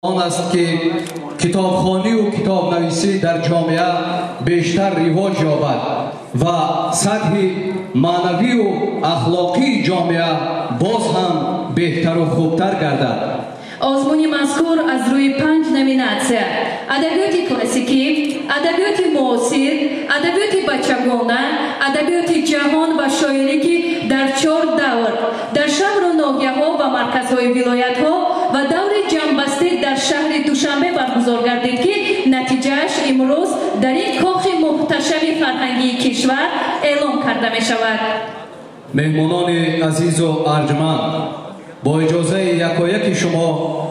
آن است که کتابخوانی و کتاب نویسی در جامعه بیشتر رواج یابد و سطح معنوی و اخلاقی جامعه باز هم بهتر و خوبتر گردد. آزمون مذکور از روی 5 نومیناسیا: ادبیات کلاسیکی، ادبیات معاصر، ادبیات بچگانه، ادبیات جهان و شاعری که در 4 دور در شهر و ناحیه‌ها و مرکزهای ولایت‌ها و دور جنبسته در شهر دوشنبه برگزار گردید که نتیجهش امروز در این کاخ محتشم فرهنگی کشور اعلام کرده می شود. مهمانان عزیز و ارجمند، با اجازه یکایک شما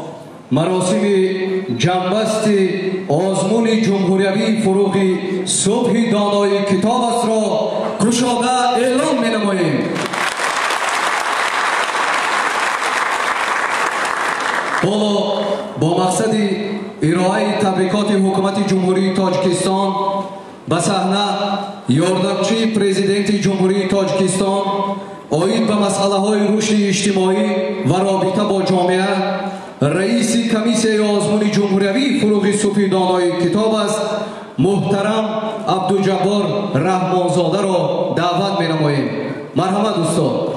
مراسم جنبست آزمون جمهوریوی فروغ صبح دانای کتاب است را گشاده اعلام می نماییم. با مقصد ارائه تبریکات حکومت جمهوری تاجیکستان به صحنه یاردمچی پرزیدنت جمهوری تاجیکستان اوید به مسئله های رشد اجتماعی و رابطه با جامعه رئیس کمیسیون آزمون جمهوریوی فروغ صبح دانای کتاب است محترم عبدالجبار رحمانزاده را دعوت می نماییم. مرحمت استاد.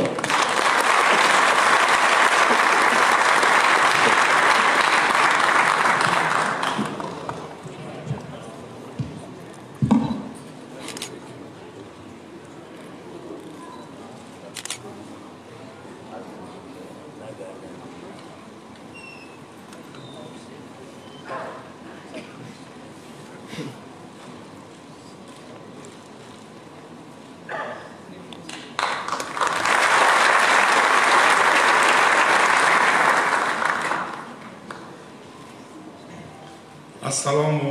السلام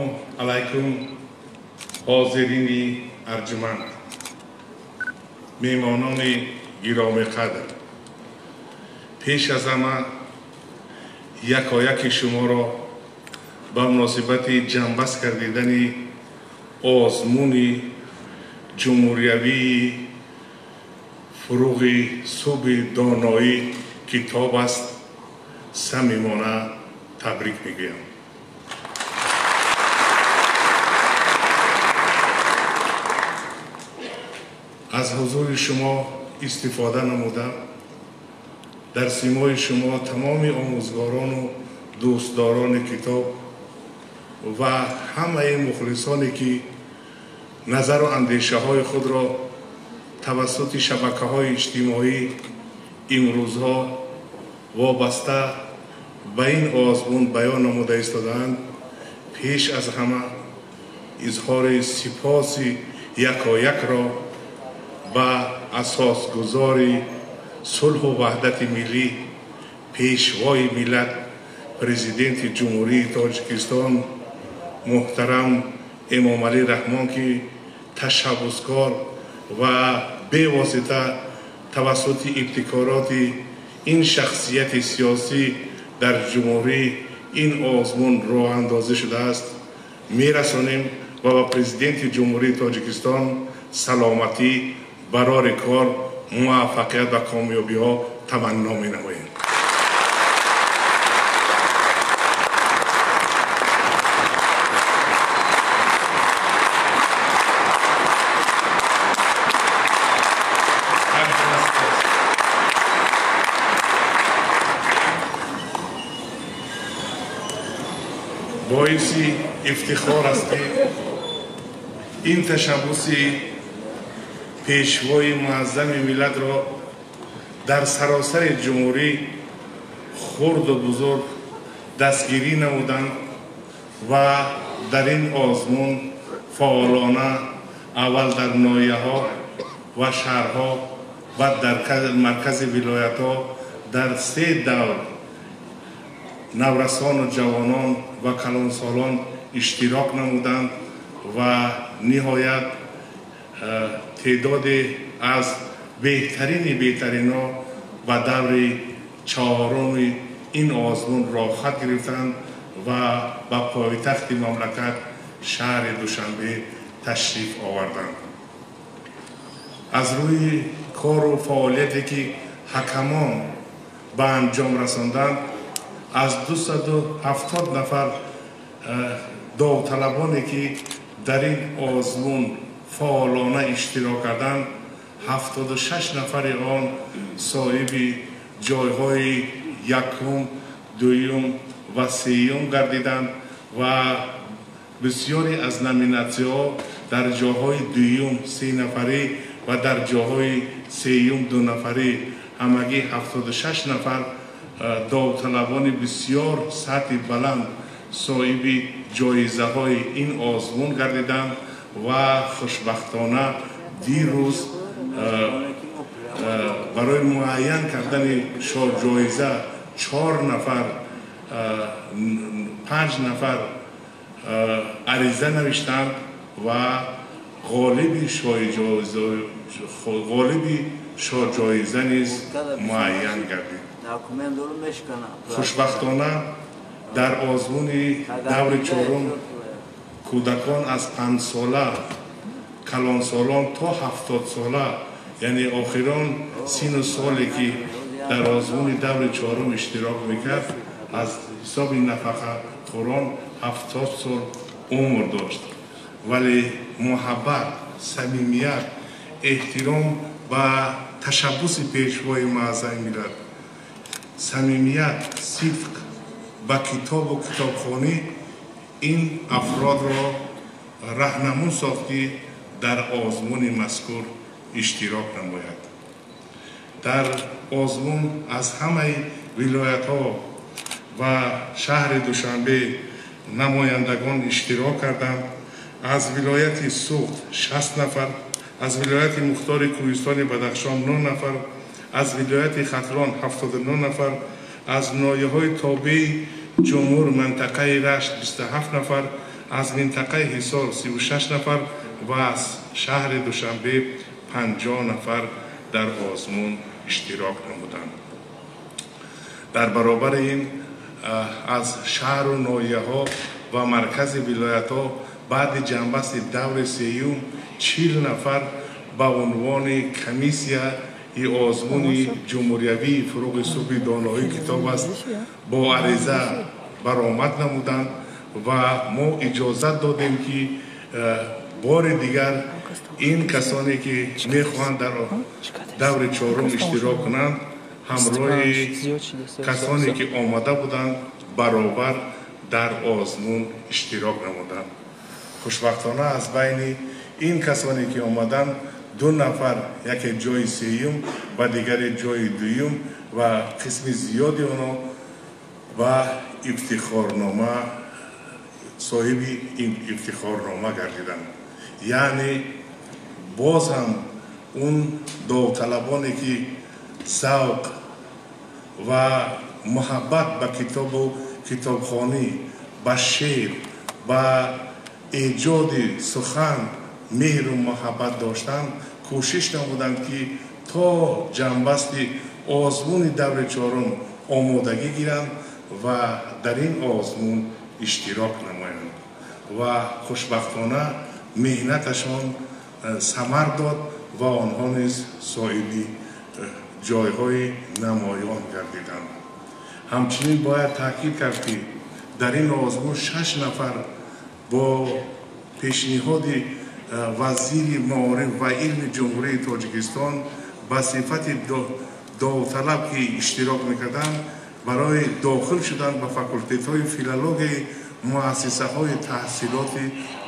علیکم حاضرین ارجمند، میهمانان گرامی قدر، پیش از همه یکایک شما را به مناسبت جنبست کردیدن آزمون جمهوریوی فروغ صبح دانایی کتاب است صمیمانه تبریک میگویم. از حضور شما استفاده نمودم. در سیمای شما تمام آموزگاران و دوستداران کتاب و همه مخلصانی که نظر و اندیشه های خود را توسط شبکه های اجتماعی امروزها وابسته به این آزمون بیان نموده ایستادند، پیش از همه اظهار سپاس یکایک را و اساسگذار صلح و وحدت ملی پیشوای ملت پرزیدنت جمهوری تاجیکستان محترم امام علی رحمان که تشبثکار و به واسطه توسط ابتکارات این شخصیت سیاسی در جمهوری این آزمون راه اندازی شده است میرسانیم و با پرزیدنت جمهوری تاجیکستان سلامتی برای کار، موفقیت و کامیابی ها تمنا می نماییم. باعث افتخار است که این تشبثی پیشوای معظم ملت را در سراسر جمهوری خرد و بزرگ دستگیری نمودند و در این آزمون فعالانه اول در ناحیه‌ها و شهرها و در مرکز ولایت‌ها در 3 دور نورسان و جوانان و کلانسالان اشتراک نمودند و نهایت تعداد از بهترین ها و دور 4 این آزمون را خط گرفتند و به پایتخت مملکت شهر دوشنبه تشریف آوردند. از روی کار و فعالیتی که حکمان به انجام رساندند از 270 نفر داوطلبانی که در این آزمون فعالانه اشتراک کردند 76 نفر آن صاحب جایهای یکم، دوم و سوم گردیدند و بسیاری از نامیناسی‌ها در جاهای دوم 3 نفری و در جاهای سوم 2 نفری، همگی 76 نفر داوطلبان بسیار سطح بلند صاحب جایزه های این آزمون گردیدند و خوشبختانه دیروز برای معین کردن جایزه 4 نفر 5 نفر عریضه نوشتند و غالب جایزه نیز معین گردید. خوشبختانه در آزمون دور چهارم کودکان از 5 ساله، کلان سالان تا 70 ساله، یعنی آخران سن و سالی که در آزمون دور چهارم اشتراک میکرد از حساب نفقه خوران 70 سال عمر داشت، ولی محبت، صمیمیت، احترام و تشبث پیشوای معظم ملت، صمیمیت، صدق با کتاب و کتابخوانی این افراد را راهنمون ساختی در آزمون مذکور اشتراک نماید. در آزمون از همه ولایت ها و شهر دوشنبه نمایندگان اشتراک کردند. از ولایت سوخت 60 نفر، از ولایت مختار کوهستان بدخشان 9 نفر، از ولایت ختلان 79 نفر، از ناحیه‌های تابع جمهور منطقه رشت 27 نفر، از منطقه حصار 36 نفر و از شهر دوشنبه 50 نفر در آزمون اشتراک نمودند. در برابر این از شهر و ناحیه‌ها و مرکز ولایت‌ها بعد جنبست دور سیوم 40 نفر به عنوان کمیسیه آزمون جمهوریوی فروغ صبح دانایی کتاب است با عریضه برآمد نمودند و ما اجازت دادیم که بار دیگر این کسانی که میخواهند در دور چهارم اشتراک کنند همراه کسانی که آمده بودند برابر در آزمون اشتراک نمودند. خوشبختانه از بین این کسانی که آمدند 2 نفر یک جای سوم و دیگر جای دوم و قسم زیادی آنها و افتخارنامه صاحب این افتخارنامه گردیدند. یعنی باز هم اون داوطلبانی که ذوق و محبت به کتاب و کتابخوانی، به شعر و ایجاد سخن مهر و محبت داشتند کوشش نمودند که تا جنبست آزمون دور چهارم آمادگی گیرند و در این آزمون اشتراک نمایند و خوشبختانه مهنتشان ثمر داد و آنها نیز صاحب جایهای نمایان گردیدند. همچنین باید تاکید کرد که در این آزمون 6 نفر با پیشنهاد وزیر معارف و علم جمهوری تاجیکستان به صفت داوطلب که اشتراک میکردند برای داخل شدن به فاکولته های فیلولوژی مؤسسه های تحصیلات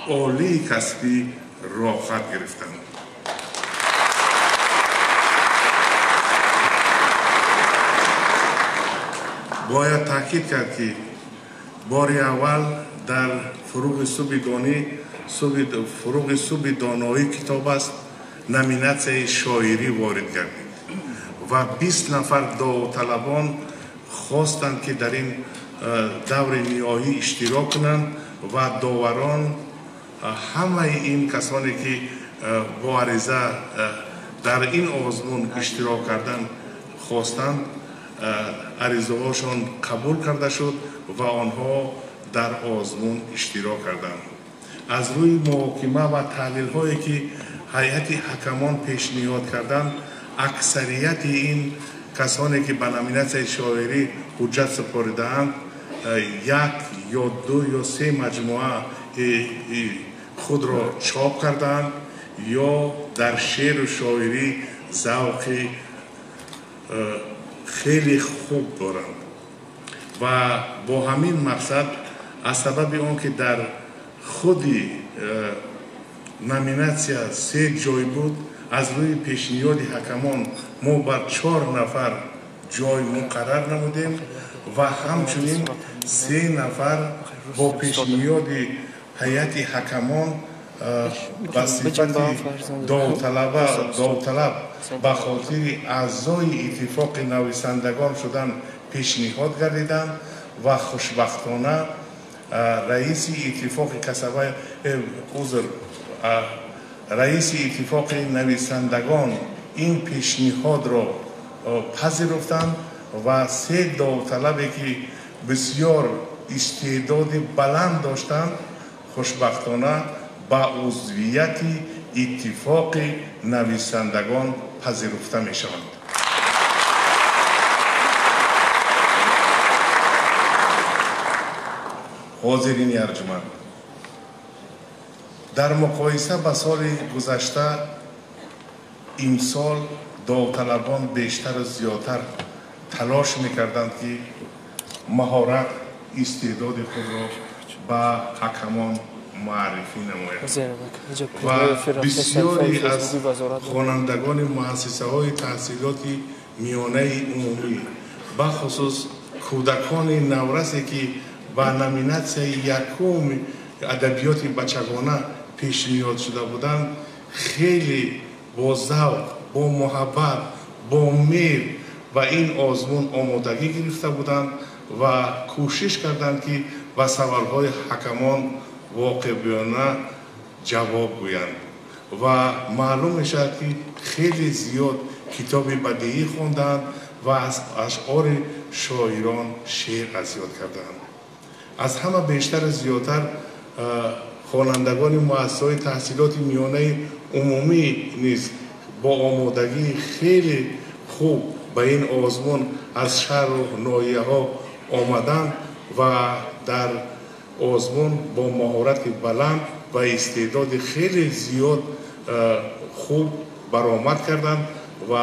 عالی کسبی راه خط گرفتند. باید تاکید کرد که بار اول در فروغ صبح دانایی کتاب است نامیناسیون شاعری وارد گردید و 20 نفر داوطلبان خواستند که در این دور نهایی اشتراک کنند و داوران همه این کسانی که با عریضه در این آزمون اشتراک کردند خواستند عریضه هاشون قبول کرده شد و آنها در آزمون اشتراک کردند. از روی محاکمه و تحلیل هایی که هیئت حکمان پیشنهاد کردند اکثریت این کسانی که به نامیناسیون شاعری حجت سپاریده‌اند، یک یا دو یا سه مجموعه خود را چاپ کردند یا در شعر و شاعری ذوق خیلی خوب دارند و با همین مقصد از سبب آن که در خود نامیناسیا 3 جای بود، از روی پیشنهاد حکمان ما بر 4 نفر جای مقرر نمودیم و همچنین 3 نفر با پیشنهاد هیئت حکمان به صفت داوطلب به خاطر اعضای اتفاق نویسندگان شدن پیشنهاد گردیدند و خوشبختانه رئیس اتفاق کسبه رئیس اتفاق نویسندگان این پیشنهاد را پذیرفتند و 3 داوطلبی که بسیار استعداد بلند داشتند خوشبختانه با عضویت اتفاق نویسندگان پذیرفته می شوند. حاضرین ارجمند، در مقایسه با سال گذشته امسال داوطلبان بیشتر و زیادتر تلاش میکردند که مهارت استعداد خود را به حکمان معرفی نمایند و بسیاری از خوانندگان مؤسسه های تحصیلاتی میانه عمومی بخصوص کودکان نورسی که با نامیناسیون یکم ادبیات بچگانه پیشنهاد شده بودند خیلی با ذوق، با محبت، با میل و این آزمون آمادگی گرفته بودند و کوشش کردند که به سوالهای حکمان واقع‌بینانه جواب گویند و معلوم میشد که خیلی زیاد کتاب بدیعی خواندند و از اشعار شاعران شعر اذیاد کردند. از همه بیشتر زیادتر خوانندگان مؤسسه‌های تحصیلات میانه عمومی نیز با آمادگی خیلی خوب به این آزمون از شهر و ناحیه ها آمدند و در آزمون با مهارت بلند و استعداد خیلی زیاد خوب برآمد کردند و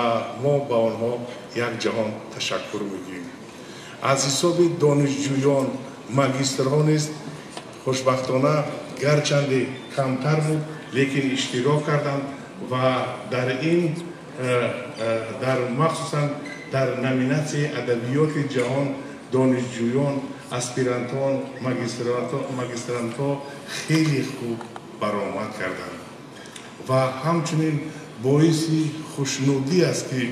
ما به آنها یک جهان تشکر میگیم. از حساب دانشجویان ماگسترها نیز خوشبختانه گرچند کمتر بود لیکن اشتراک کردند و در این در مخصوصا در نامیناسی ادبیات جهان دانشجویان اسپیرانتان ماگسترانتها خیلی خوب برآمد کردند و همچنین باعث خوشنودی است که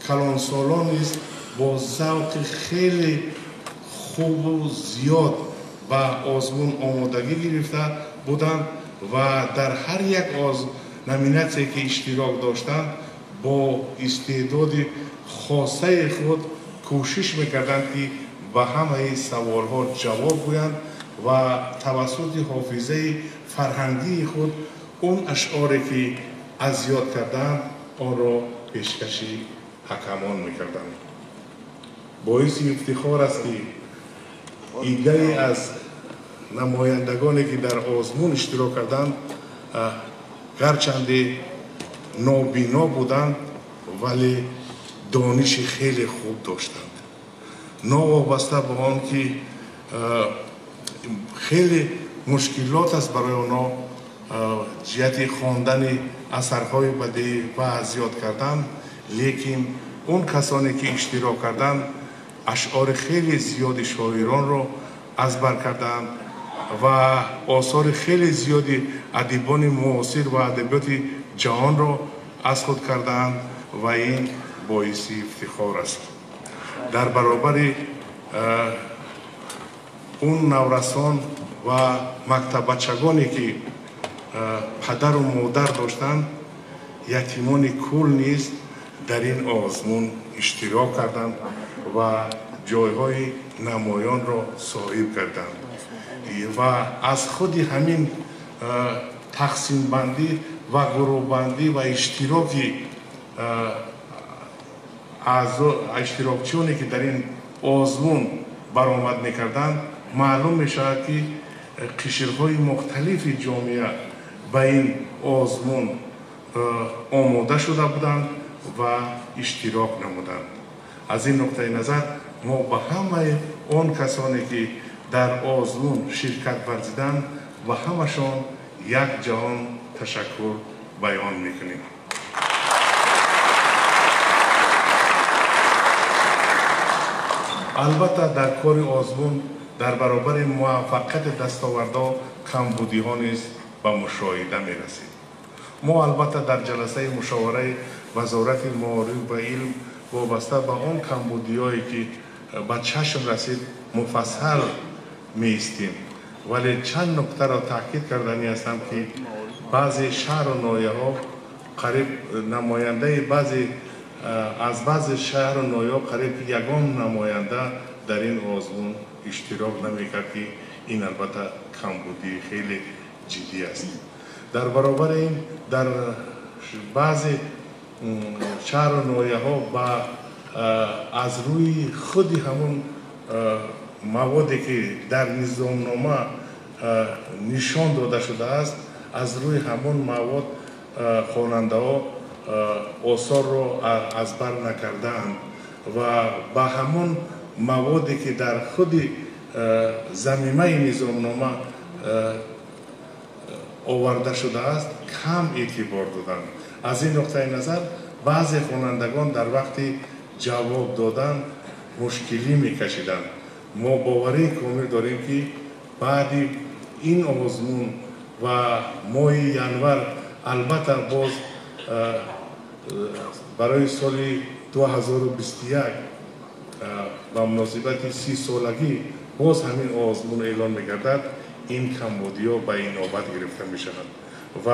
کلانسالان نیز با ذوق خیلی خوب و زیاد به آزمون آمادگی گرفته بودند و در هر یک نامیناسی که اشتراک داشتند با استعداد خاصه خود کوشش میکردند که به همه سوالها جواب گویند و توسط حافظه فرهنگی خود اون اشعاری که اذیاد کردند آن را پیشکشی حکمان میکردند. باعث افتخار است که ایده از نمایندگانی که در آزمون اشتراک کردند گرچند نابینا بودند ولی دانش خیلی خوب داشتند، ناوابسته به آن که خیلی مشکلات است برای آنها جهت خواندن اثرهای بدیعی و اذیاد کردن، لیکن اون کسانی که اشتراک کردند اشعار خیلی زیاد شاعران را ازبر کردند و آثار خیلی زیادی ادیبان معاصر و ادبیات جهان را از خود کردند و این باعث افتخار است. در برابر اون نورسان و مکتب بچگانی که پدر و مادر داشتند یتیمان کل نیز در این آزمون اشتراک کردند و جایهای نمایان را صاحب کردند و از خود همین تقسیم بندی و گروه بندی و اشتراکی اشتراکچیانی که در این آزمون برآمد میکردند معلوم میشود که قشرهای مختلف جامعه به این آزمون آماده شده بودند و اشتراک نمودند. از این نقطه نظر ما به همه آن کسانی که در آزمون شرکت ورزیدند و همشان یک جهان تشکر بیان میکنیم. البته در کار آزمون در برابر موفقیت دستاوردها کمبودی ها نیز به مشاهده می رسید. ما البته در جلسه مشاوره وزارت معارف و علم وابسته به آن کمبودی هایی که به چشم رسید مفصل می ایستیم، ولی چند نکته را تاکید کردنی هستم که بعضی شهر و ناحیه ها قریب نماینده از بعضی شهر و ناحیه ها قریب یگان نماینده در این آزمون اشتراک نمیکرد که این البته کمبودی خیلی جدی است. در برابر این در بعضی شهر و ناحیه ها از روی خودی همون موادی که در نظامنامه نشان داده شده است از روی همون مواد خواننده ها آثار را از بر نکردند و با همون موادی که در خود ضمیمه نظامنامه آورده شده است کم اعتبار دادند. از این نقطه نظر بعضی خوانندگان در وقت جواب دادن مشکلی میکشیدند. ما باوری کامل داریم که بعد این آزمون و ماه ینور البته باز برای سال 2021 با مناسبت 30 سالگی باز همین آزمون اعلان میگردد. این کمبودی ها به این نوبت گرفته می شود و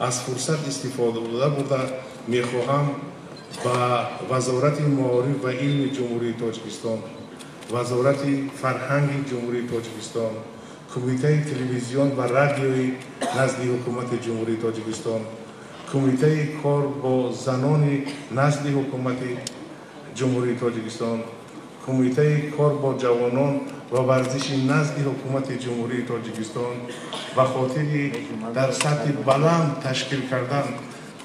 از فرصت استفاده برده می خواهم با وزارت معارف و علم جمهوری تاجیکستان، وزارت فرهنگ جمهوری تاجیکستان، کمیته تلویزیون و رادیوی نزد حکومت جمهوری تاجیکستان، کمیته کار با زنان نزد حکومت جمهوری تاجیکستان، کمیته کار با جوانان و ورزش نزد حکومت جمهوری تاجیکستان و خاطری در سطح بلند تشکیل کردن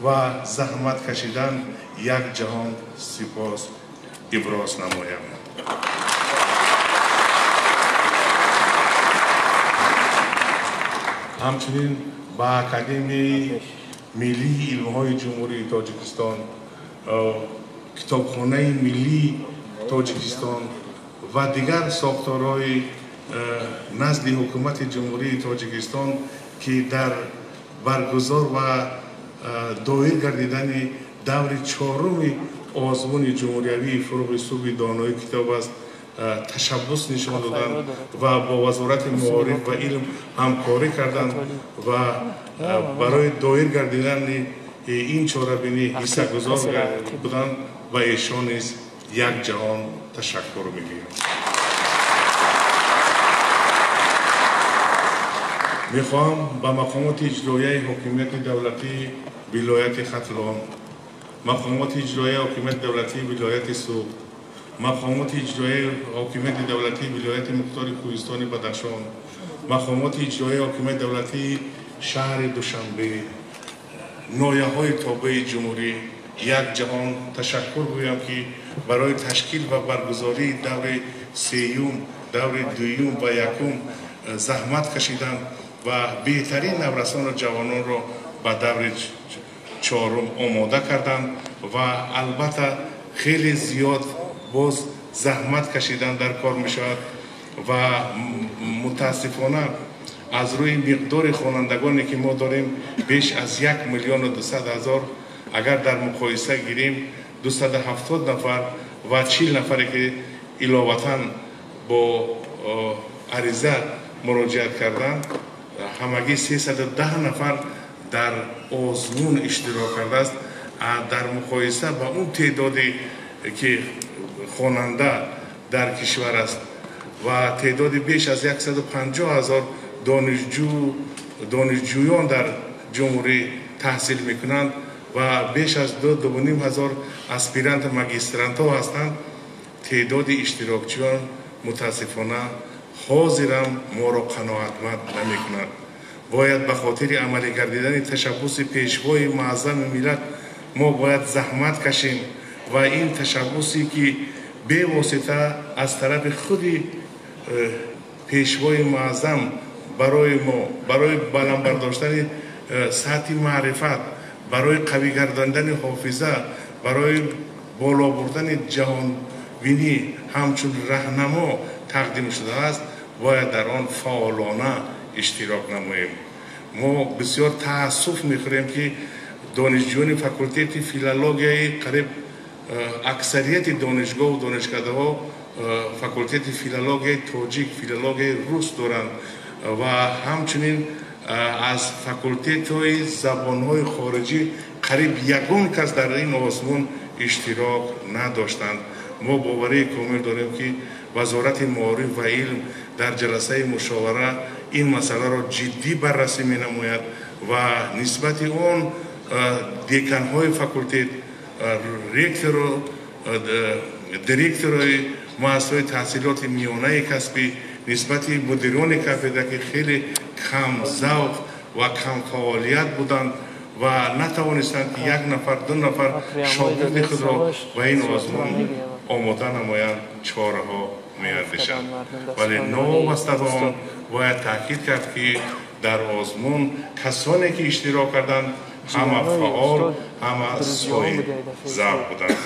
و زحمت کشیدن یک جهان سپاس ابراز نمایم. همچنین با اکادمی ملی علم‌های جمهوری تاجیکستان، کتابخانه ملی تاجیکستان و دیگر ساختارهای نزد حکومت جمهوری تاجیکستان که در برگزار و دایر گردیدن دور چهارم آزمون جمهوریوی فروغ صوب دانایی کتاب است تشبث نشان دادند و با وزارت معارف و علم همکاری کردند و برای دایر گردیدن این چهاربینی حصه گذار بودند و ایشان نیز یک جهان تشکر می‌گویم. میخواهم به مقامات اجرایی حکومت دولتی ولایت ختلان، مقامات اجرایی حکومت دولتی ولایت سوق، مقامات اجرایی حکومت دولتی ولایت مختار کوهستان بدخشان، مقامات اجرایی حکومت دولتی شهر دوشنبه، ناحیه‌های تابع جمهوری یک جهان تشکر گویم که برای تشکیل و برگزاری دور سیوم، دور دویم و یکم زحمت کشیدند و بهترین نورسان و جوانان را به دور چهارم آماده کردند و البته خیلی زیاد باز زحمت کشیدن در کار می شود و متاسفانه از روی مقدار خوانندگانی که ما داریم بیش از 1,200,000 اگر در مقایسه گیریم 270 نفر و 40 نفری که علاوتاً با عریضه مراجعت کردند همگی 310 نفر در آزمون اشتراک کرده است. در مقایسه با اون تعدادی که خواننده در کشور است و تعداد بیش از 150,000 دانشجویان در جمهوری تحصیل میکنند و بیش از 2,500 اسپیرانت ماگیسترانت ها هستند، تعداد اشتراکچیان متاسفانه حاضرم ما را قناعتمند نمی‌کند. باید به خاطر عملی گردیدن تشبث پیشوای معظم ملت ما باید زحمت کشیم و این تشبثی که به واسطه از طرف خود پیشوای معظم برای ما، برای بلند برداشتن سطح معرفت، برای قوی گرداندن حافظه، برای بالا بردن جهان بینی همچون راهنما تقدیم شده است، باید در آن فعالانه اشتراک نماییم. ما بسیار تأسف می‌خوریم که دانشجویان فاکولته فیلولوژی قریب اکثریت دانشگاه و دانشکده‌ها فاکولته فیلولوژی تاجیک، فیلولوژی روس دارند و همچنین از فاکولته زبان‌های خارجی قریب یگان کس در این آزمون اشتراک نداشتند. ما باوری کامل داریم که وزارت معارف و علم در جلسه مشاوره این مسئله را جدی بررسی می‌نماید و نسبت اون دیکان‌های فاکولته، دیرکتورهای مؤسسه تحصیلات میانه کسبی، نسبت مدیران کافدره که خیلی کم ذوق و کم فعالیت بودند و نتوانستند که یک نفر دو نفر شاگرد خود را و این آزمون آماده نمایند، چاره‌ها می‌اندیشند. ولی نوبسته به آن باید تاکید کرد که در آزمون کسانی که اشتراک کردند همه فعال، همه صاحب ذوق بودند.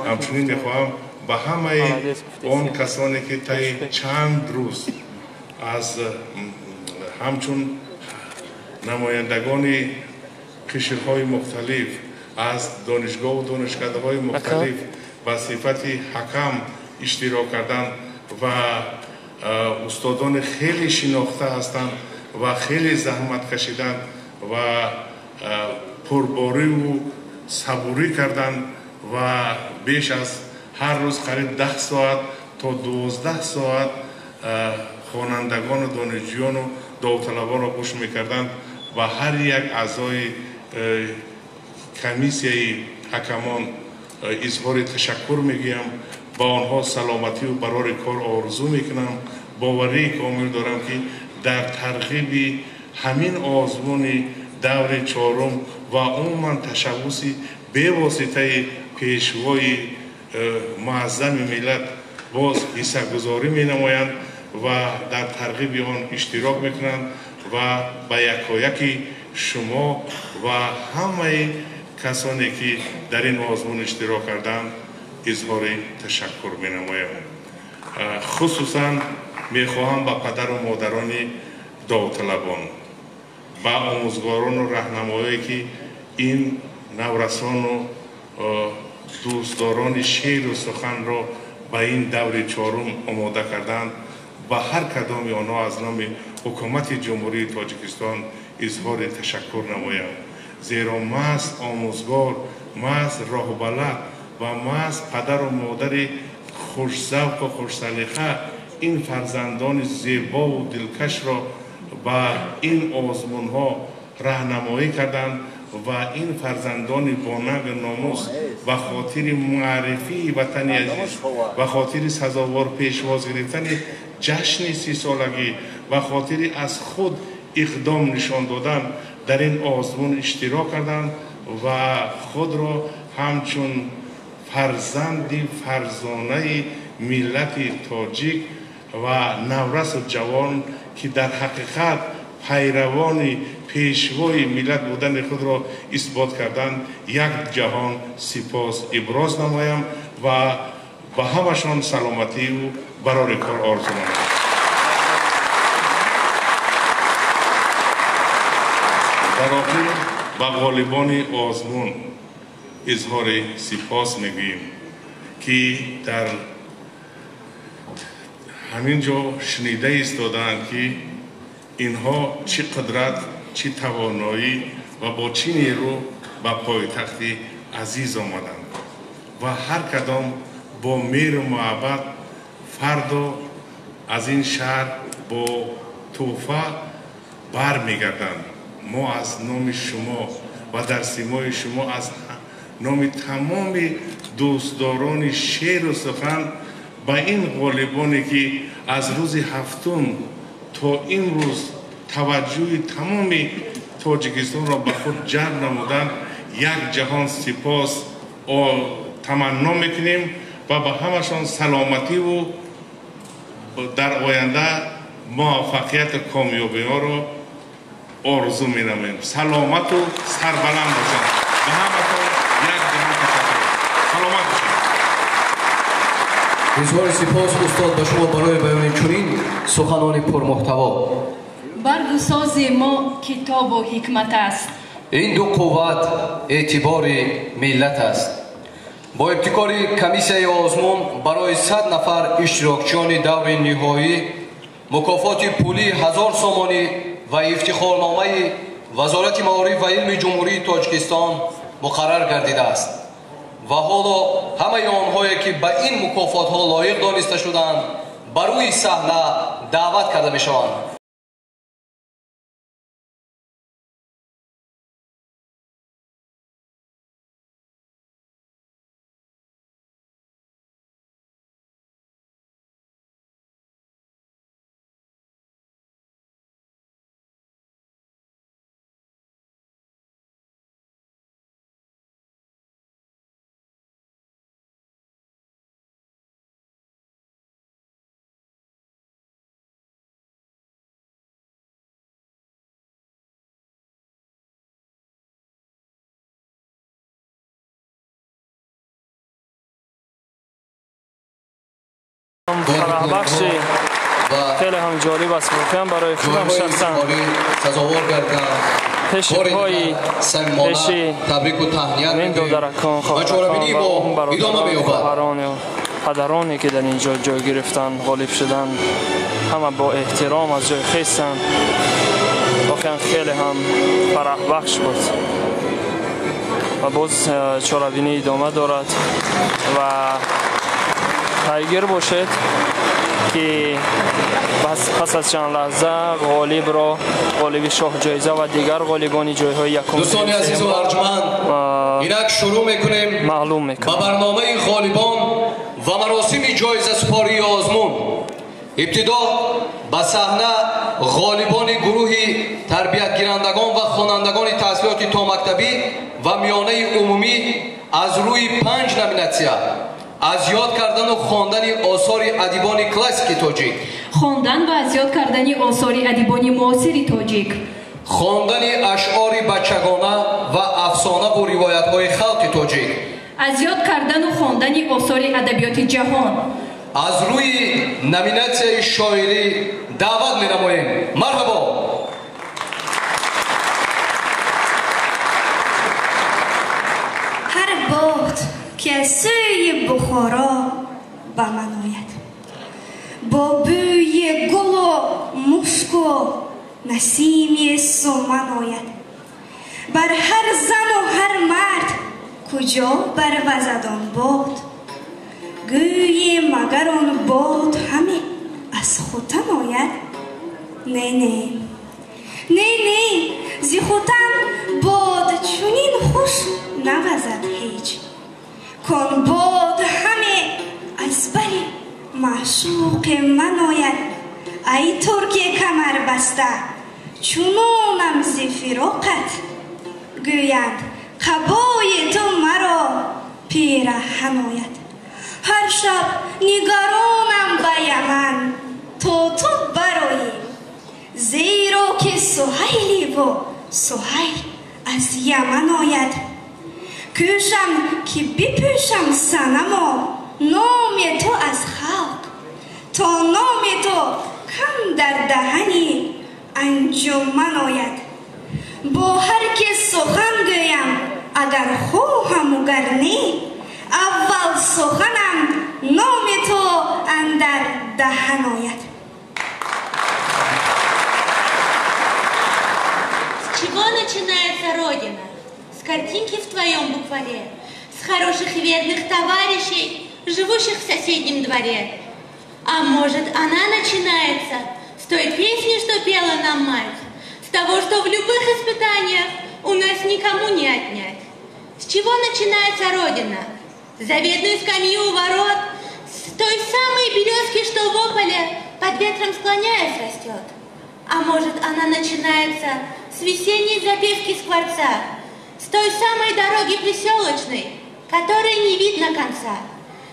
همچنین می‌خواهم به همه آن کسانی که طی چند روز از همچون نمایندگان قشرهای مختلف از دانشگاه و دانشکده‌های مختلف به صفت حکم اشتراک کردند و استادان خیلی شناخته هستند و خیلی زحمت کشیدند و پرباری و صبوری کردند و بیش از هر روز قریب 10 ساعت تا 12 ساعت خوانندگان و دانشجویان و داوطلبان را گوش می‌کردند و هر یک اعضای کمیسیه حکمان اظهار تشکر میگیم، با آنها سلامتی و برای کار آرزو میکنم. باوری کامل دارم که در ترغیب همین آزمون دور چهارم و عموما تشبثی به واسطه پیشوای معظم ملت باز حصه‌گذاری می‌نمایند و در ترغیب آن اشتراک میکنند و به یکایک شما و همه کسانی که در این آزمون اشتراک کردند اظهار تشکر می‌نمایم. خصوصا می‌خواهم به پدر و مادران داوطلبان، به آموزگاران و راهنمایی که این نورسان و دوستداران شعر و سخن را به این دور چهارم آماده کردند، به هر کدام آنها از نام حکومت جمهوری تاجیکستان اظهار تشکر نمایم. زیرا محض آموزگار، محض راهبلد و محض پدر و مادر خوش‌ذوق و خوش‌سلیقه این فرزندان زیبا و دلکش را به این آزمون ها راهنمایی کردند و این فرزندان با ننگ ناموس و خاطر معرفی وطن عزیز و خاطر سزاوار پیشواز گرفتن جشن 30 سالگی و خاطر از خود اقدام نشان دادن در این آزمون اشتراک کردند و خود را همچون فرزندی فرزانه ملت تاجیک و نورس و جوان که در حقیقت پیروان پیشوای ملت بودن خود را اثبات کردند یک جهان سپاس ابراز نمایم و به همشان سلامتی و برای کار آرزو نمایم. در آخر به غالبان آزمون اظهار سپاس میگوییم که در همین جا شنیده ایستادند که اینها چه قدرت، چه توانایی و با چه نیرو به پایتخت عزیز آمدند و هر کدام با مهر و محبت فردا از این شهر با تحفه برمیگردند. ما از نام شما و در سیمای شما از номи тамоми дӯстдорони шеъру сухан ба ин ғолибоне ки аз рӯзи ҳафтум то имрӯз таваҷҷӯҳи тамоми тоҷикистонро ба худ ҷалб намуданд як ҷаҳон сипос таманно мекунем ва ба ҳамашон саломативу дар оянда муваффақияту комёбиҳоро орзу менамоем. Саломату сарбаланд бошанд. Ба ҳаматон як ҷаҳон ташаккур. Саломат бошанд. бисёр сипос устод ба шумо барои баёни чунин суханони пурмуҳтаво. баргу сози мо китобу ҳикмат аст. ин ду қувват эътибори миллат аст. бо ибтикори комиссияи озмун барои 100 нафар иштирокчиёни даври ниҳоӣ мукофоти пулии 1000 сомонӣ ва ифтихорномаи вазорати маориф ва илми ҷумҳурии Тоҷикистон муқаррар гардидааст ва ҳоло ҳамаи онҳое ки ба ин мукофотҳо лоиқ дониста шуданд ба рӯи саҳна даъват карда мешаванд. فرحبخشی خیلی هم جالب است واقعا برای خودم شخصا پشت‌های پیشی من دو درکان خواهران و اون برادران خواهران و پدرانی که در اینجا جای گرفتن غالب شدن همه با احترام از جای خیستن واقعا خیلی هم فرح بخش بود و باز چاره‌بینی ادامه دارد و پیگیر باشید که پس از چند لحظه غالب را غالب شاه جایزه و دیگر غالبان جایهای یکم دوستان عزیز و ارجمند اینک شروع میکنیم معلوم میکنیم با برنامه غالبان و مراسم جایزه سپاری آزمون. ابتدا به صحنه غالبان گروه تربیت گیرندگان و خوانندگان تحصیلات تا مکتبی و میانه عمومی از روی 5 نامیناسیون از یاد کردن و خواندن آثار ادیبان کلاسیک تاجیک، خواندن و از یاد کردن آثار ادیبان معاصر تاجیک، خواندن اشعار بچگانه و افسانه و روایت‌های خلق تاجیک، از یاد کردن و خواندن آثار ادبیات جهان. از روی نامیناسیون شاعری دعوت می‌نماییم. مرحبا. هر باد که از سوی بخارا به من آید با بوی گل و مشک و نسیم سومن آید بر هر زن و هر مرد کجا بروزد آن باد گویی مگر آن باد همه از خوتن آید نه نه نه نه زی خوتن باد چنین خوش نوزد هیچ کن باد همه از بری معشوق من آید ای ترک کمر بسته چونانم ز فراقت گویند قبای تو مرا پیرهن آید هر شب نگرانم به یمن تا تو برآیی زیرا که سهیلی و سهیل از یمن آید کوشم که بپوشم صنما نام تو از خلق تا نام تو کم در دهنی انجمن آید با هر که سخن گویم اگر خواهم و گر نه اول سخنم نام تو اندر دهن آید. С чего начинается Родина? С картинки в твоем букваре, с хороших и верных товарищей, живущих в соседнем дворе. А может, она начинается с той песни, что пела нам мать, с того, что в любых испытаниях у нас никому не отнять. С чего начинается Родина? Заветную скамью у ворот, с той самой березки, что в ополе, под ветром склоняясь, растет. А может, она начинается с весенней запевки скворца, с той самой дороги проселочной, которой не видно конца.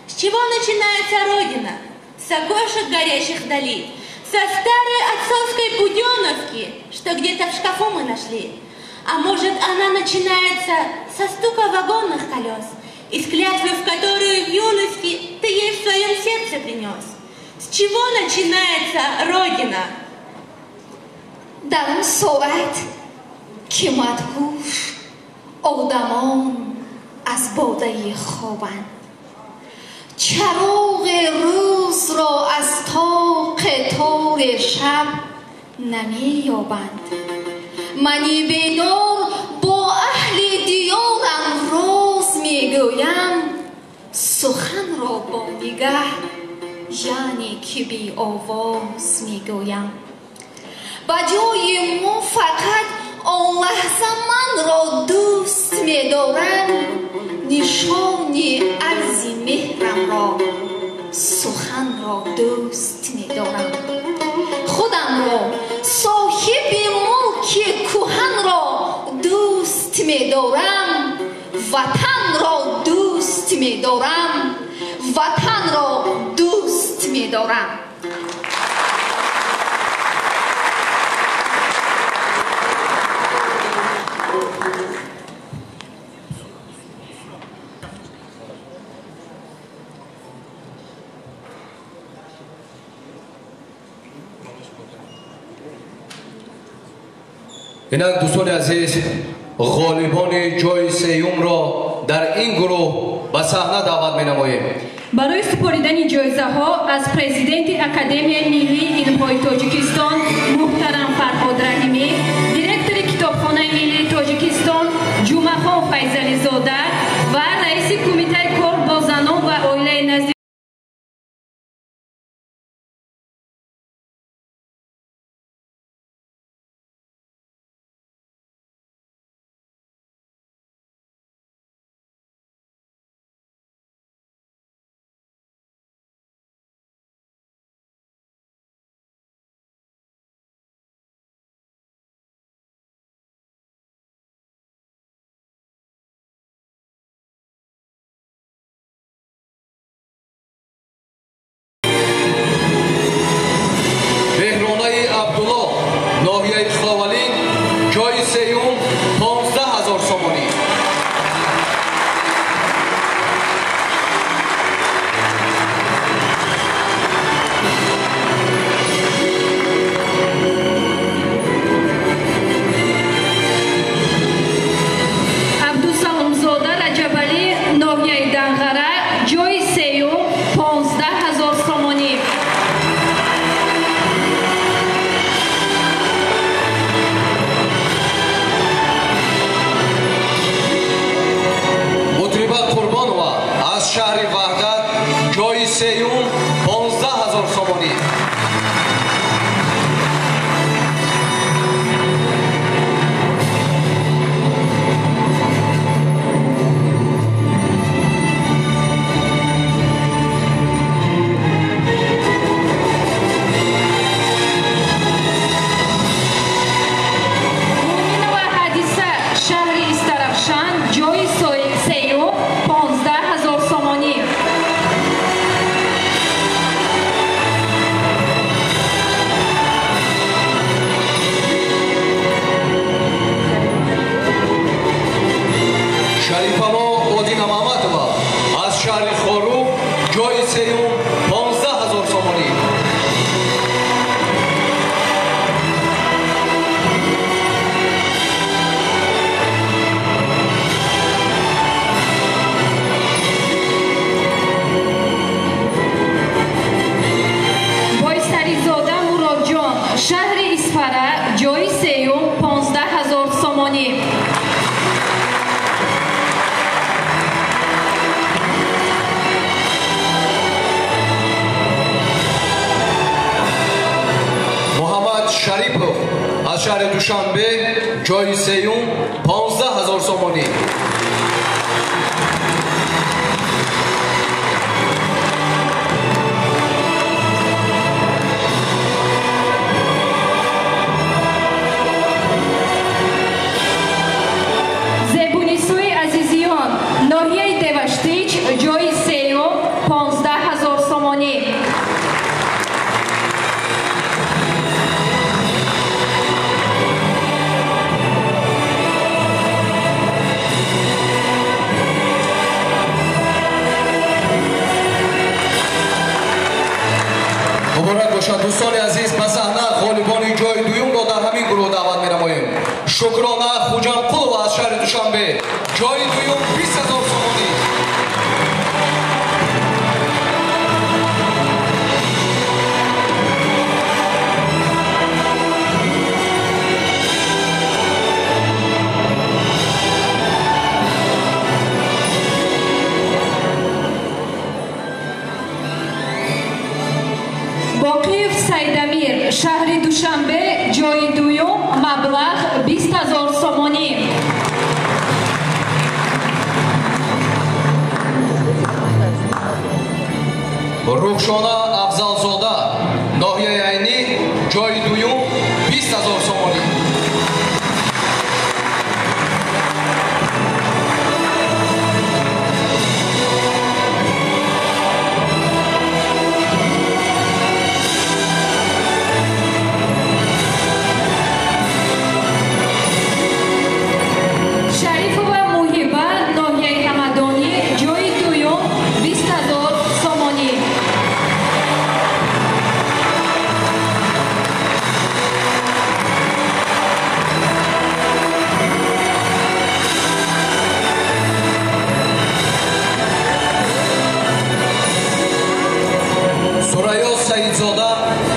С чего начинается Родина? С окошек горящих вдали, со старой отцовской буденовки, что где-то в шкафу мы нашли. А может, она начинается со стука вагонных колес, из клятвы, в которую в юности ты ей в своем сердце принес. С чего начинается Родина? در اون ساعت که مدهوش آدمان از باده خوابند، چراغ روز را از طاق تار شب نمی‌یابند. منی بیدار با اهل دیارم راز میگویم، سخن را با نگه یعنی که بی آواز میگویم. بجای ما فقط آن لحظه من را دوست می‌دارم، نشانی عرض مهرم را سخن را دوست می‌دارم. خودم را صاحب ملک کهن را دوست می‌دارم، وطن را دوست می‌دارم، وطن را دوست می‌دارم. اینک دوستان عزیز، غالبان جای سیوم را در این گروه به صحنه دعوت می‌نماییم. برای سپردن جایزه‌ها از پرزیدنت اکادمی ملی علم‌های تاجیکستان محترم فرهاد رحیمی، دیرکتور کتابخانه ملی تاجیکستان جمعه‌خان فیضلی زاده و رئیس کمیته کار با زنان و عائله نزدیک شهر دوشنبه جای سیوم 15,000 سومانی. دوستان عزیز به صحنه غالبان جای دوم را در همین گروه دعوت می‌نماییم. شکرانه خوجامپور از شهر دوشنبه جای دوم 20,000 تومانی. شهر دوشنبه جای دوم مبلغ 20,000 سومانی. رخشانه افضلزاده ناحیه عینی جای دوم 20,000 سومانی.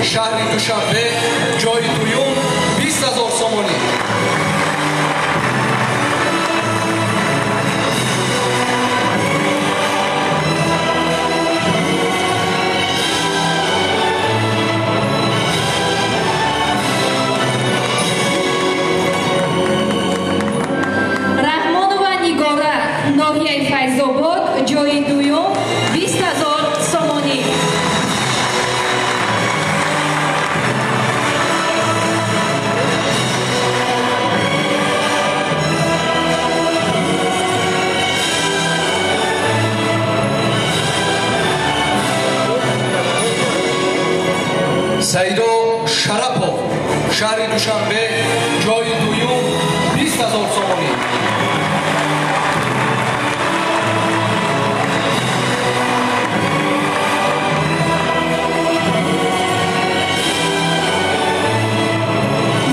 شهر دوشنبه جای دوم 20,000 سومانی. رحمانова نگاره ناحیه فیض‌آباد جای دوم 20,000 سومانی. سعیدو شرپов شهر دوشنبه جای دوم 20,000 سومانی.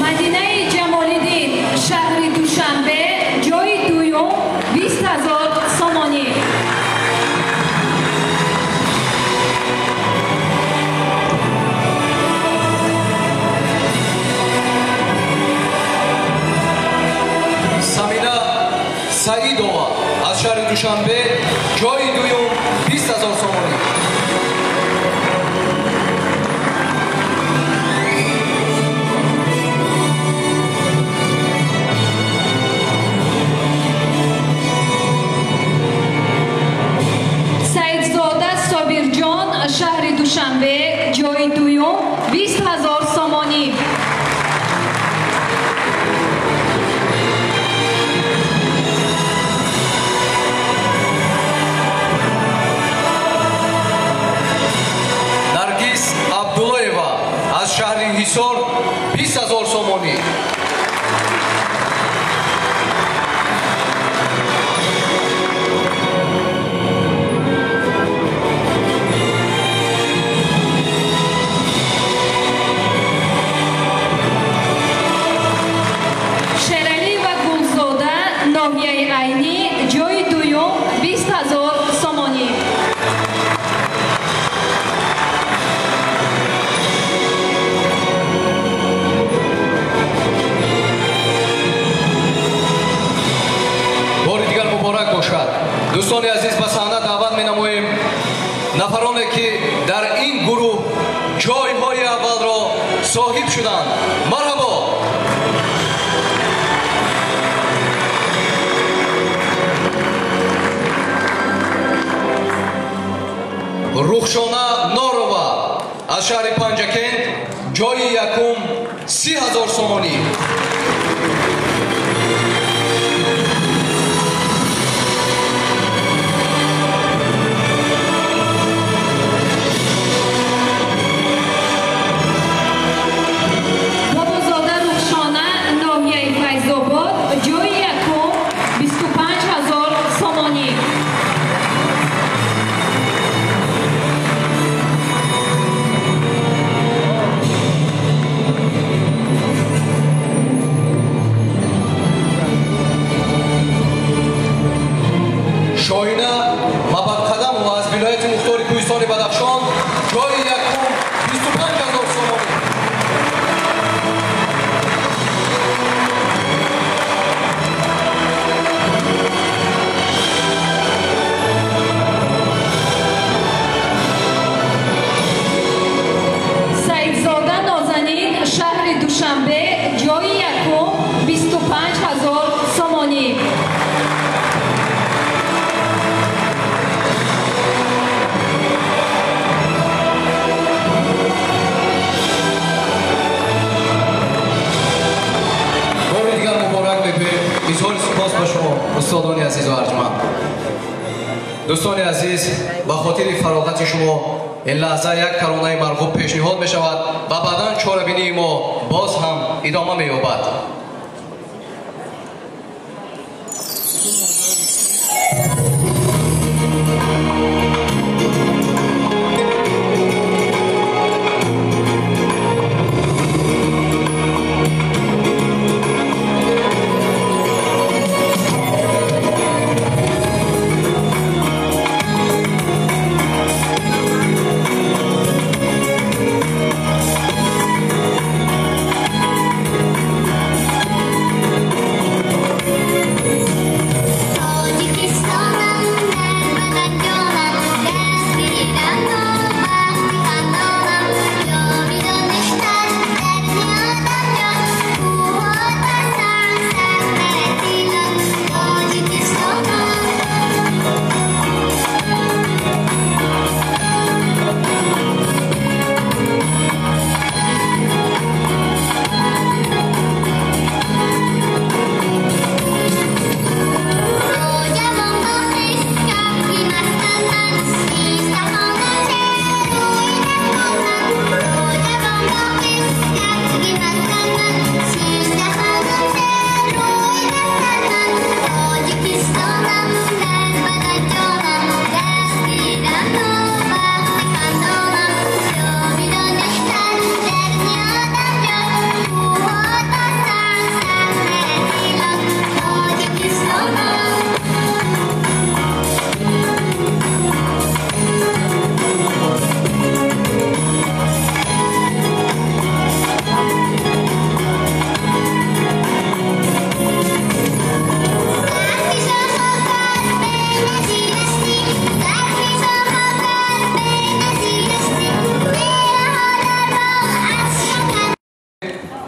مدینه جمال‌الدین شهر دوشنبه جای دوم 20,000 سومانی. سعیدова از شهر دوشنبه جای دوم 20,000 سومانی. سعیدزاده صابرجان شهر دوشنبه جای دوم 20,000 سومانی. از شهر حصار 20,000 سومانی. شرعی و گلزاده ناحیه عینی جای دوم 20,000 سومانی. دوستان عزیز به صحنه دعوت می‌نماییم نفرانی که در این گروه جای‌های اول را صاحب شدند. مرحبا. Рухшона Норова аз шаҳри Панҷакент ҷойи якум 30,000 сомонӣ. شاهینه مبادقدم و از ولایت مختار کوهستان بدخشان جای یکم 25,000 سومانی. سعیدزاده نازنین شهر دوشنبه جای یکم 25,000 سومانی. بسیار سپاس با شما استادان عزیز و ارجمند. دوستان عزیز، با خاطر فراغت شما این لحظه یک ترانه مرغوب پیشنهاد می شود و بعدا چاره‌بینی ما باز هم ادامه می یابد.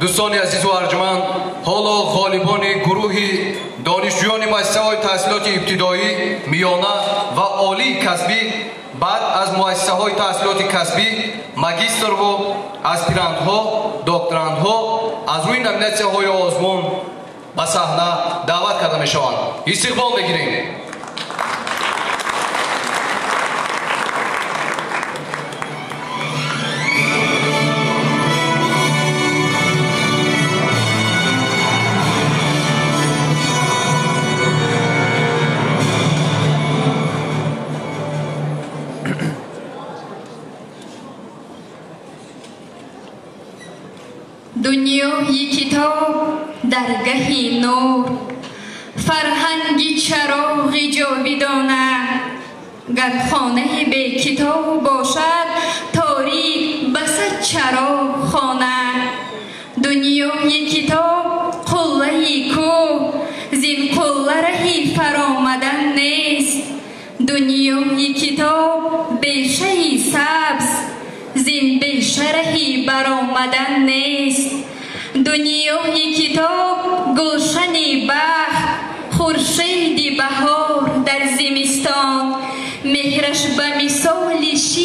دوستان عزیز و ارجمند، حالا غالبان گروه دانشجویان مؤسسه‌های تحصیلات ابتدایی، میانه و عالی کسبی بعد از مؤسسه‌های تحصیلات کسبی ماگیستر و اسپیرانت‌ها، دکتراندها از روی نامیناسی‌های آزمون به صحنه دعوت کرده می‌شوند. استقبال بگیریم. دنیای کتاب درگاهی نور، فرهنگی چراغ جاویدانه، گر خانه بی کتاب باشد تاریک بسد چراغ خانه. دنیای کتاب قله کو، زین قله رهی فرامدن نیست. دنیای کتاب بیشه سبز، زین بیشه رهی برآمدن نیست. دنیای کتاب گلشنی بخت، خورشید بهار در زمستان، مهرش به مثال شیر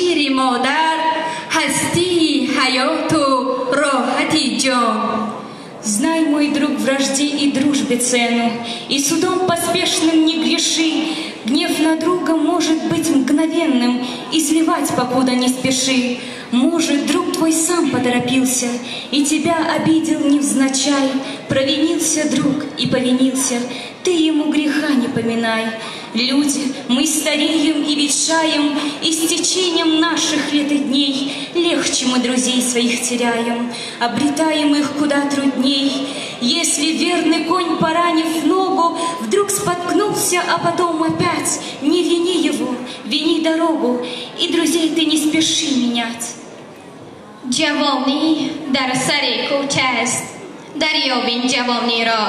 Знай, мой друг, вражде и дружбе цену, и судом поспешным не греши. Гнев на друга может быть мгновенным, и сливать, покуда не спеши. Может, друг твой сам поторопился, и тебя обидел невзначай. Провинился друг и повинился, ты ему греха не поминай. Люди, мы стареем и ветшаем, и с течением наших лет и дней легче мы друзей своих теряем, обретаем их куда трудней. Если верный конь, поранив ногу, вдруг споткнулся, а потом опять, не вини его, вини дорогу, и друзей ты не спеши менять. جوانی در سر کوچ است، دریابین جوانی را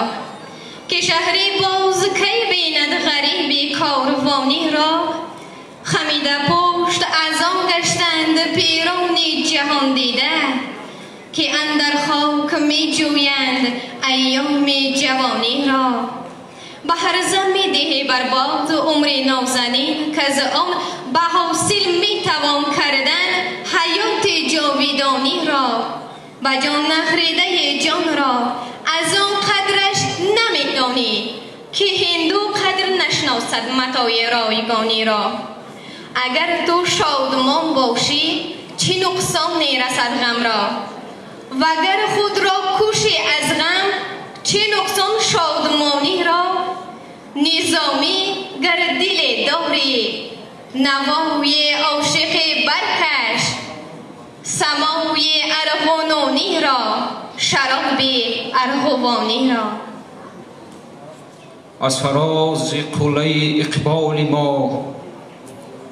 که شهری باز کی بیند غریبی کاروانی را. خمیده پشت از آن گشتند پیران جهان دیده که اندر خاک می جویند ایام جوانی را. بهر زمی دهی برباد عمر نازنین که از آن به حاصل می توان کردن حیات جاویدانی را. و جان نخریده جان را از آن قدرش نمی دانی که هندو قدر نشناسد متاع رایگانی را. اگر تو شادمان باشی چه نقصانی رسد غم را، و اگر خود را کشی از غم چه نقصان شادمانی را. نظامی گر دل داری نوای عاشق برکش، سماوی ارغوانی را شراب ارغوانی را. از فراز قله اقبال ما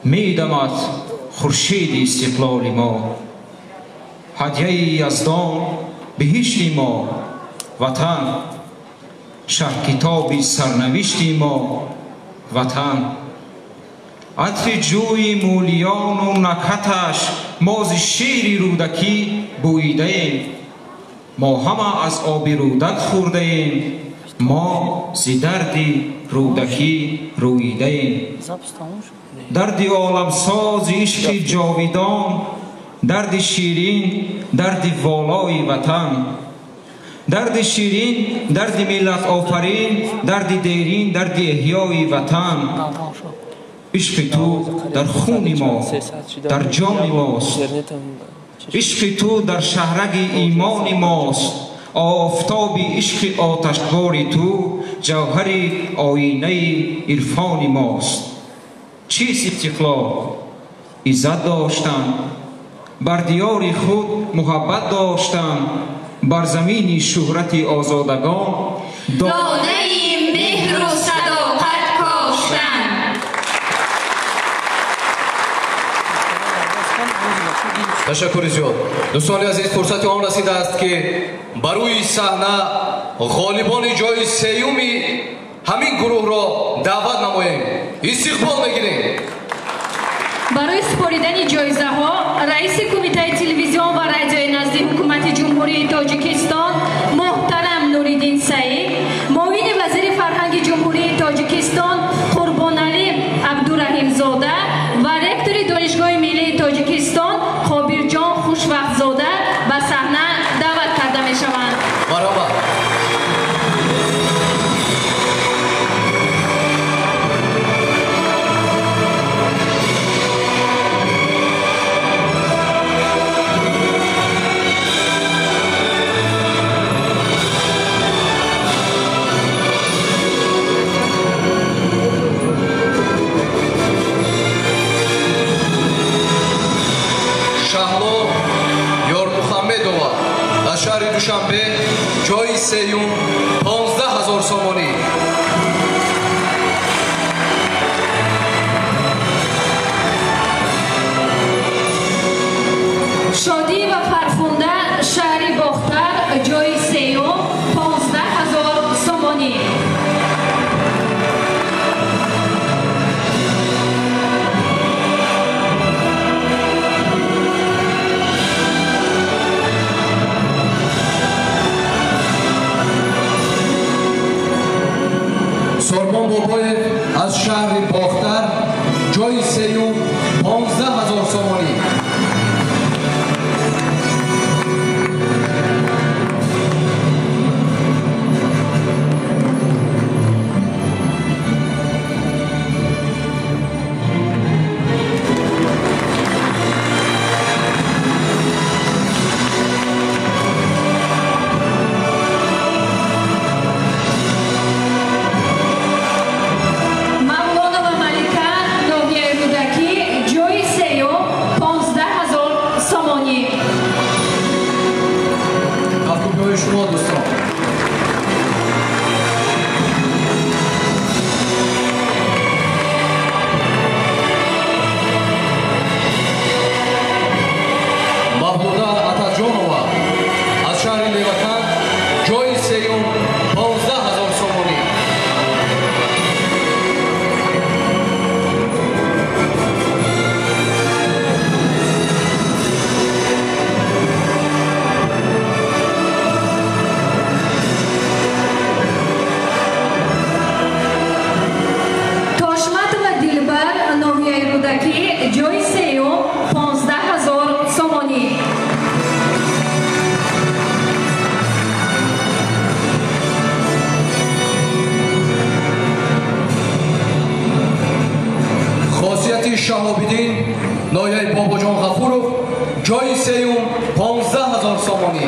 میدمد خورشید استقلال ما. هدیه یزدان بهشت ما وطن، شهر کتاب سرنوشت ما وطن. عطر جوی مولیان و نکهتش ما ز شیر رودکی بویده ایم. ما همه از آب رودک خورده ایم، ما ز درد رودکی رویده ایم. درد عالم ساز عشق جاویدان، درد شیرین، درد والای وطن. درد شیرین، درد ملت آفرین، درد دیرین، درد احیای وطن. عشق تو در خون ما، در جان ماست. عشق تو در شهرگ ایمان ماست. آفتاب عشق آتشبار تو جوهر آینه عرفان ماست. چیست استقلال؟ عزت داشتن، بر دیار خود محبت داشتن، بر زمین شهرت آزادگان دانه مهر و صداقت کاشتن. تشکر زیاد. دوستان عزیز، فرصت آن رسیده است که بر روی صحنه غالبان جای سیومی همین گروه را دعوت نماییم. استقبال بگیریم. برای سپاریدن جایزه ها رئیس کمیته تلویزیون و رادیو نزد حکومت جمهوری تاجیکستان محترم نوریدین سعید، معاون وزیر فرهنگ جمهوری تاجیکستان قربانعلی عبدالرحیم زاده و رکتور دانشگاه ملی تاجیکستان خابرجان خوشوقت زاده به صحنه دعوت کرده می شوند. مرحبا. شهر دوشنبه جای سیوم 15,000 سومانی. شادی و فرخنده شهر باختر جای سیوم 15,000 سومانی. سارمان باباyev از شهر باختر جای سیوم 15,000 سومانی. شما دوستان. محمودا атаҷонова аз шаҳри леватан ҷойи сеюм 15000 сомонӣ. тошматова дилбар ноҳияи рӯдакӣ ҷойи сеюм 15000 сомонӣ. خاصیتی شهاب‌الدین نایه باباجان غفورов ҷойи сеюм 15000 сомонӣ.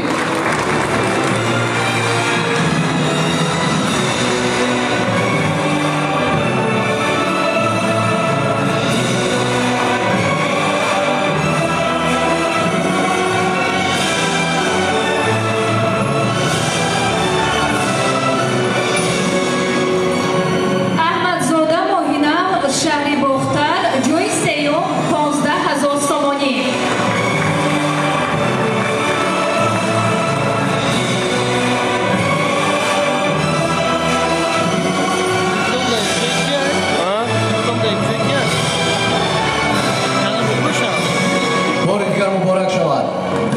аҳмадзода моҳинав шаҳри бохтар ҷойи сеюм 15000 сомонӣ. бори дигар муборак шавад.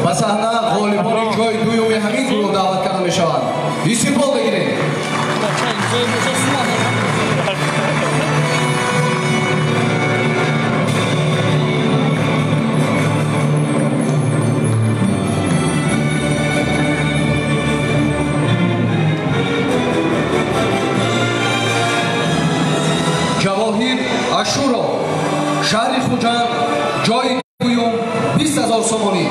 ба саҳна ғолибони ҷойи дуюми ҳамин гурӯҳ даъват карда мешаванд. истиқбол бигиред. ҷавоҳир ашуров шаҳри хуҷанд ҷойи дуюм 20000 сомонӣ.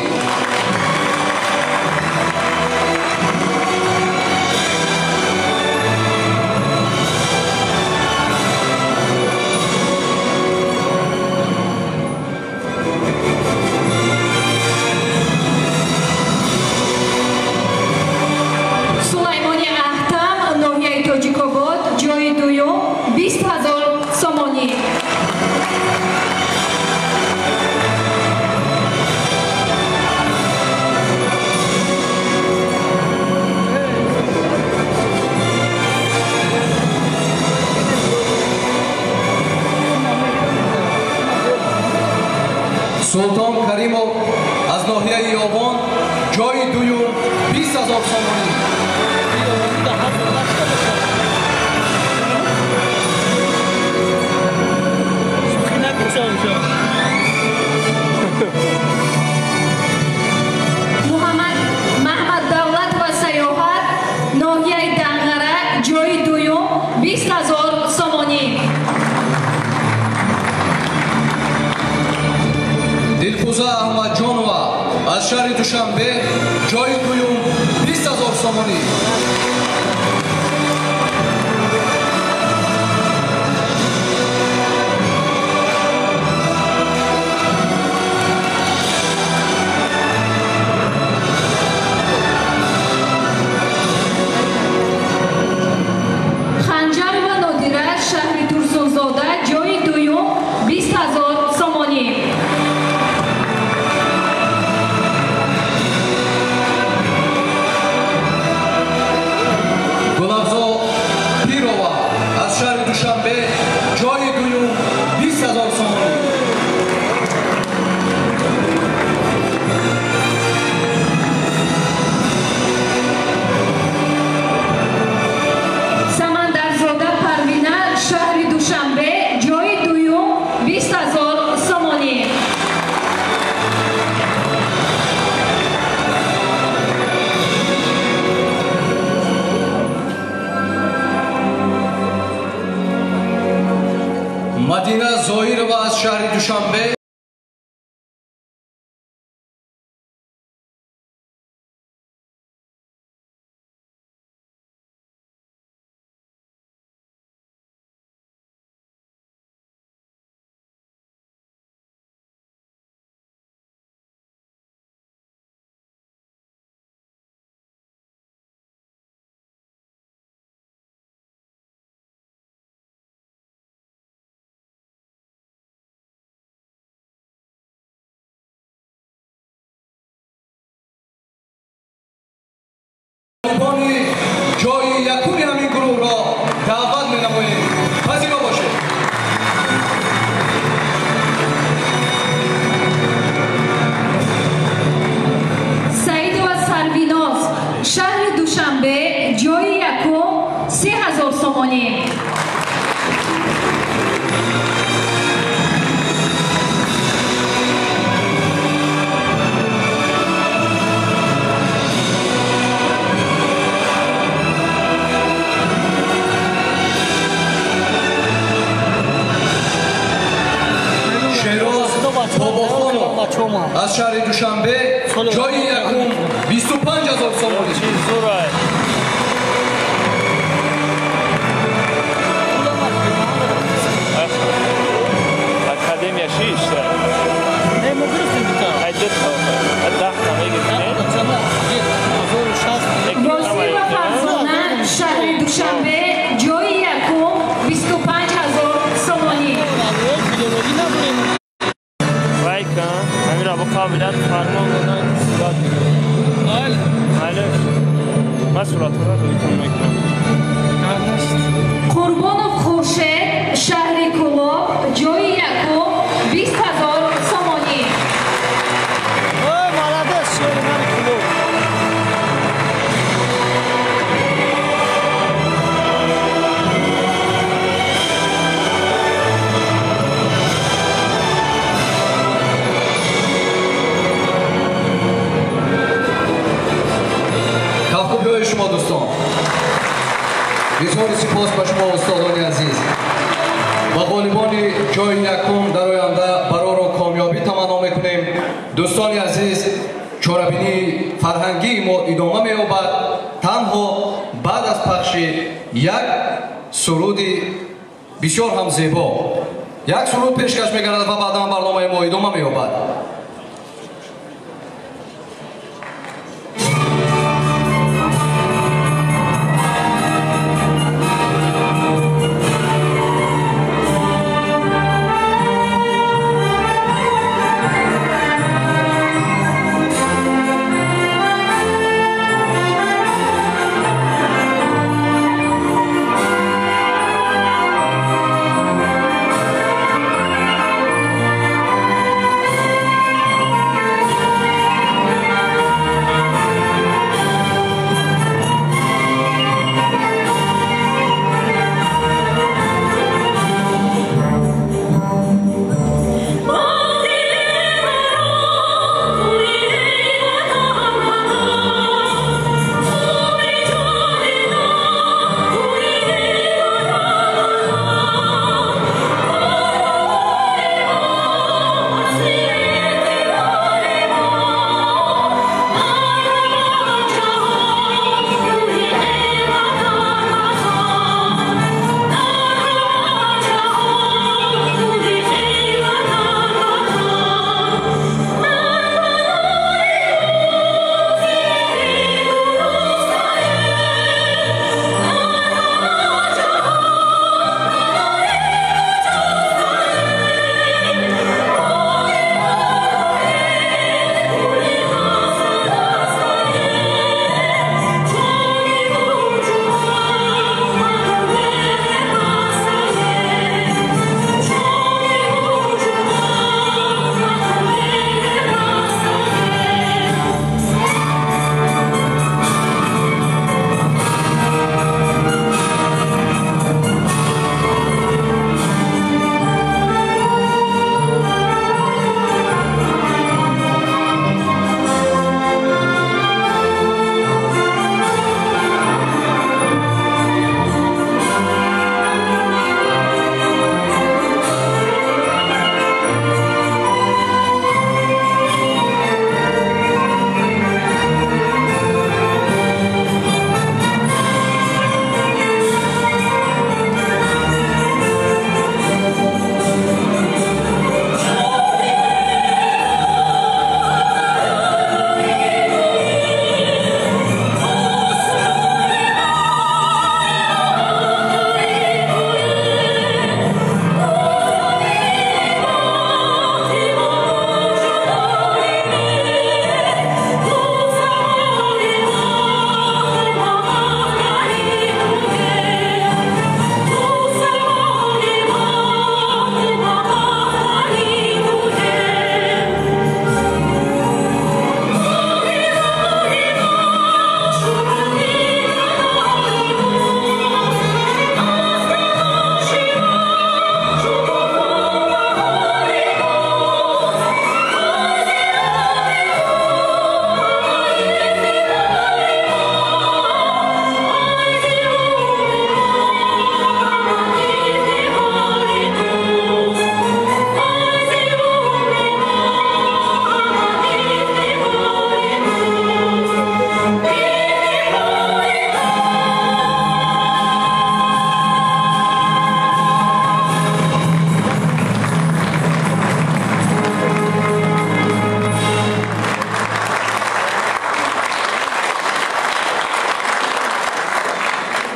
сулаймони аҳтам ноҳияи тоҷикобод ҷойи дуюм 20000 сомонӣ. султон каримов аз ноҳияи ёбон ҷойи дуюм 20000 сомонӣ. маҳмад давлат ва саёҳат ноҳияи данғара ҷойи дуюм 20000 сомонӣ. дилфуза аҳмадҷонова аз шаҳри душанбе ҷойи дуюм 20000 сомонӣ. ханҷарова нодира шаҳри турсунзода ҷойи дуюм 20000 сомонӣ. гулавзо пирова аз шаҳри душанбе ҷойи дуюм 20000 сомонӣ. самандарзода парвина шаҳри душанбе ҷойи дуюм 20000 сомонӣ. мадина зоирова аз шаҳри душанбе گروه را دعوت می‌نماییم. پذیرا باشید. سعید و سرویناز، شهر دوشنبه، جای یکم، 3000 سومانی. از شهر دوشنبه جای یکم 25,000 سومانی. Академия 6 та. Не могу сказать. Айдет та. Дахта мегитне. Возле Фарзона, шахр Душанбе, ҷои якум 25,000 сомонӣ. Вайка, амира бо қабилат фармон доданд сурат мегирад. Айли. Ман суратҳоро рӯйтон мекунам. Қурбонов Хуршед, шаҳри Кӯлоб, ҷои якум 20,000 сомонӣ. Ой, молодец, шери мани Кӯлоб. کافکوبی‌های شما دوستان، بسیار سپاس به شما استادان عزیز و غالبان جای یکم در آینده برای را کامیابی تمنا میکنیم. دوستان عزیز، چاره‌بینی فرهنگی ما ادامه می‌یابد. تنها بعد از پخش یک سرود بسیار هم زیبا، یک سرود پیشکش می‌گردد و بعدا برنامه ما ادامه می‌یابد.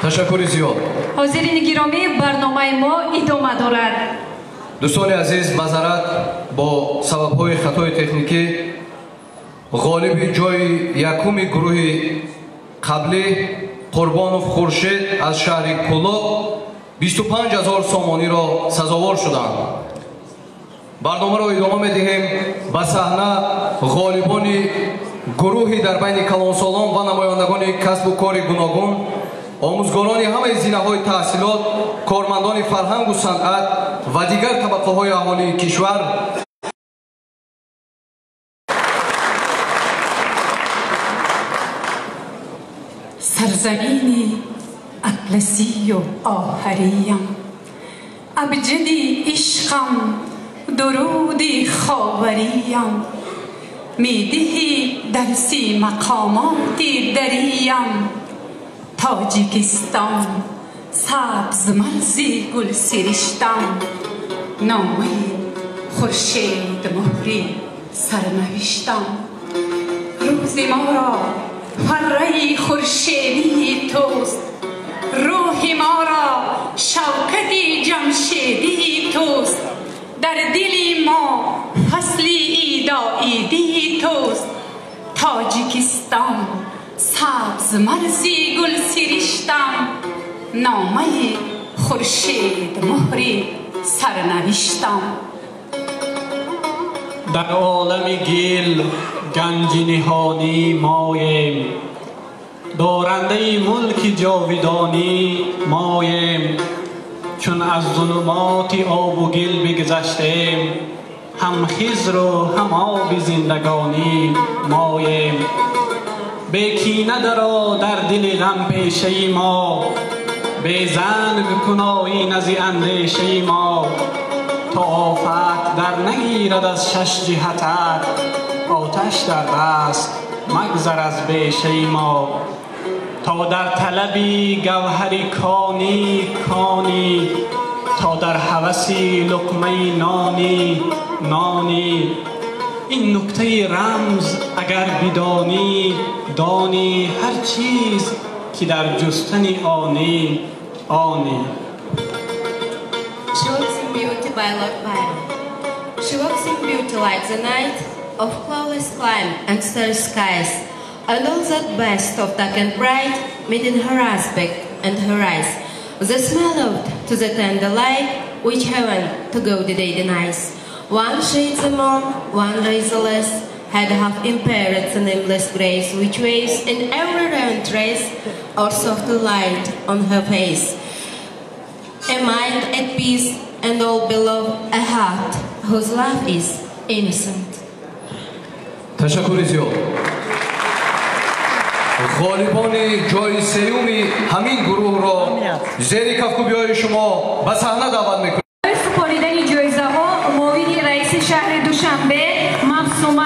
تشکر زیاد. حاضرین گرامی، برنامه ما ادامه دارد. دوستان عزیز، معذرت با سبب‌های خطای تکنیکی غالب جای یکم گروه قبلی قربانов خورشید از شهر کولاب 25,000 سامانی را سزاوار شدند. برنامه را ادامه می‌دهیم. به صحنه غالبان گروهی در بین کلانسالان و نمایندگان کسب و کار گوناگون، آموزگاران همه زینه‌های تحصیلات، کارمندان فرهنگ و صنعت و دیگر طبقه‌های اهالی کشور سرزمین اطلسی و آهریم، ابجدی عشقم، درودی خاوریم، میدهی درسی مقاماتی دریم. تاجیکستان سبز مرزی گل سرشتم، نامه خورشید مهری سرنوشتم. روز ما را فره خورشیدی توست، روح ما را شوکت جمشیدی توست. در دل ما فصلی ایداییدی توست. تاجیکستان سبز مرزی گل سرشتم، نامه خورشید مهری سرنوشتم. در عالم گل گنج نهانی ماییم، دارنده ملک جاودانی ماییم. چون از ظلمات آب و گل بگذشتیم، هم خضر و هم آب زندگانی ماییم. به کینه درآ در دل غم پیشه ما، به زنگ کن آیین از اندیشه ما. تا آفت در نگیرد از شش جهتت، آتش در دست مگذر از بیشه ما. تا در طلبی گوهری کانی کانی، تا در هوسی لقمه نانی نانی. این نکته رمز اگر بدانی دانی، هر چیز که در جستن آنی آنی. She walks in beauty by Lord Byron. She walks in beauty like the night of cloudless clime and starry skies, and all that best of dark and bright meet in her aspect and her eyes. The smell of to the tender light which heaven to go the day denies. One shades the moon, one rays the less, had half impaired the nameless grace which waves in every round trace or soft light on her face. A mind at peace and all below, a heart whose love is innocent. تشکر زیاد. غالبان جای سیومی همین گروه را زیر کفکوبی‌های شما به صحنه دعوت می‌کنم. سپاریدن جایزه ها معاون رئیس شهر دوشنبه مفصوم